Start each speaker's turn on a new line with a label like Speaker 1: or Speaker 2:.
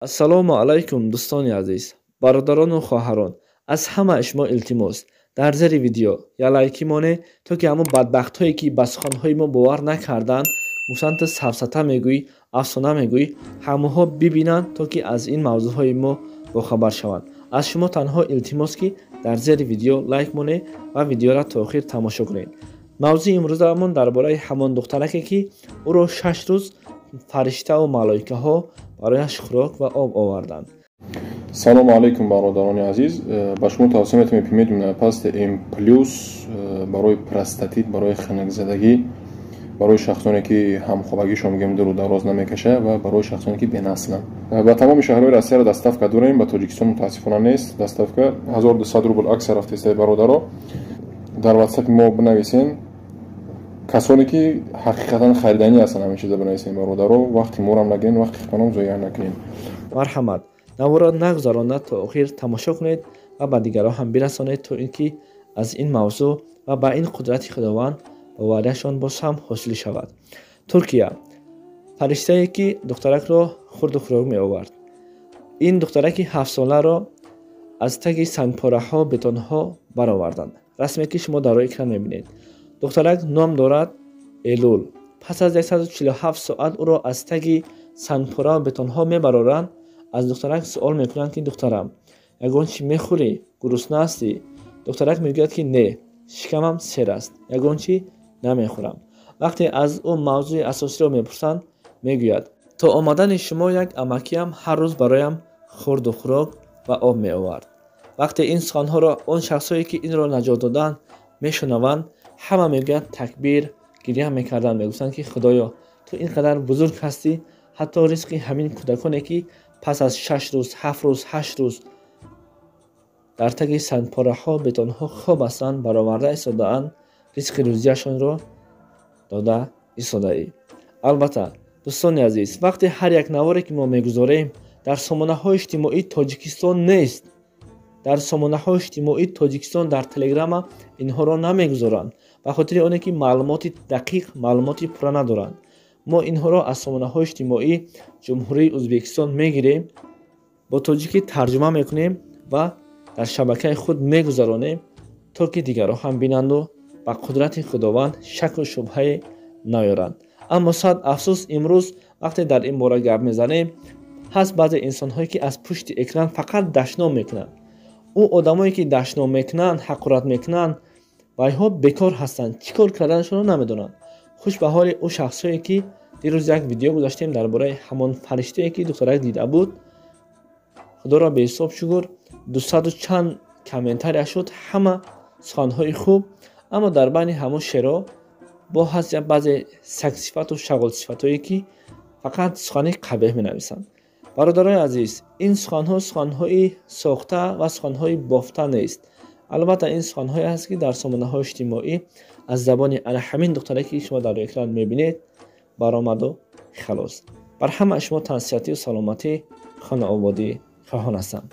Speaker 1: ассалому алайкум дӯстони азиз, бародарону хоҳарон, аз ҳама шумо илтимос дар зери видео я лайки моне, то ки ҳамон бадбахтҳое ки ба суханҳои мо бовар накарданд, гуфтанд ту сафсата мегӯӣ, афсона мегӯӣ, ҳамаҳо бибинанд, то ки аз ин мавзӯъҳои мо бохабар шаванд. аз шумо танҳо илтимос ки дар зери видео лайк моне ва видеоро то охир тамошо кунед. мавзӯи имрӯзамон дар бораи ҳамон духтараке ки ӯро 6 рӯз фариштаву малоикаҳо барояш хӯрок ва об оварданд.
Speaker 2: салому алайкум бародарони азиз, ба шумо тавсия метавонем ки медуна пасти М+ барои простатит, барои ханакзадагӣ, барои шахсоне ки ҳамхобагишон мегӯем дуру дароз намекаша ва барои шахсоне ки бенасланд. Ба тамоми шаҳрҳои Россияро доставка дорем, ба Тоҷикистон мутаассифона нест. Доставка 1200 рубл акса рафтеста бародаро. дар WhatsApp мо бинависен. касоне ки ҳақиқатан харидани ҳастанд ҳамин чиза бинависен бародаро, вақти морам нагирен, вақти хитонам зоя накунем.
Speaker 1: марҳамат, навора нагузаронад, то охир тамошо кунед ва ба дигарон ҳам бирасонед, то ин ки аз ин мавзӯъ ва ба ин қудрати худованд ба ваъдашон боз ҳам ҳосил шавад. Туркия фариштае ки духтаракро хурду хӯрок меовард. ин духтараки 7 соларо аз таги сангпораҳо, бетонҳо бароварданд. расме ки шумо дар экран мебинед. духтарак ном дорад Элул. пас аз 147 соат ӯро аз таги сангпора ва бетонҳо мебароранд. аз духтарак суол мекунанд ки духтарам, ягон чӣ мехӯрӣ? Гурусна ҳастӣ? духтарак мегӯяд ки не, шикамам сер аст, ягон чӣ намехӯрам. вақте аз ӯ мавзӯи асосиро мепурсанд, мегӯяд то омадани шумо як амакиам ҳар рӯз бароям хурду хӯрок ва об меовард. вақте ин суханҳоро он шахсое ки инро наҷот доданд мешунаванд, ҳама мегӯянд такбир, гирья мекарданд, мегуфтанд ки худоё, ту ин қадар бузург ҳастӣ, ҳатто ризқи ҳамин кӯдаконе ки пас аз 6 рӯз, 7 рӯз, 8 рӯз дар таги сангпораҳо, бетонҳо хоб ҳастанд, бароварда истодаанд, ризқи рӯзияшонро дода истодаӣ. албатта дӯстони азиз, вақте ҳар як наворе ки мо мегузорем дар сомонаҳои иҷтимоии Тоҷикистон нест. дар сомонаҳои иҷтимоии Тоҷикистон дар телеграма инҳоро намегузоранд, ба хотири оне ки маълумоти дақиқ, маълумоти пурра надоранд. мо инҳоро аз сомонаҳои иҷтимоии ҷумҳурии Ӯзбекистон мегирем, бо тоҷикӣ тарҷума мекунем ва дар шабакаи худ мегузаронем, то ки дигарон ҳам бинанду ба қудрати худованд шаку шубҳае наёранд. аммо сад афсӯс, имрӯз вақте дар ин бора гап мезанем, ҳаст баъзе инсонҳое ки аз пушти экран фақат дашном мекунанд. ӯ одамое ки дашном мекунанд, ҳақорат мекунанд, байҳо бекор ҳастанд, чӣ кор карданашонро намедонанд. хуш ба ҳоли ӯ шахсое ки дирӯз як видео гузоштем дар бораи ҳамон фариштае ки духтарак дида буд. худоро беҳисоб шукр, 200 чанд комментария шуд, ҳама суханҳои хуб, аммо дар байни ҳамон шеро бо ҳаст як баъзе сагсифату шағолсифатое ки фақат сухани қабеҳ менависанд. бародарои азиз, ин суханҳо суханҳои сохта ва суханҳои бофта нест. албатта ин суханҳое ҳаст ки дар сомонаҳои иҷтимоӣ аз забони ана ҳамин духтаре ки шумо дар экран мебинед баромаду халос. бар ҳама шумо тансиҳатию саломатӣ хона ободӣ хоҳон ҳастам.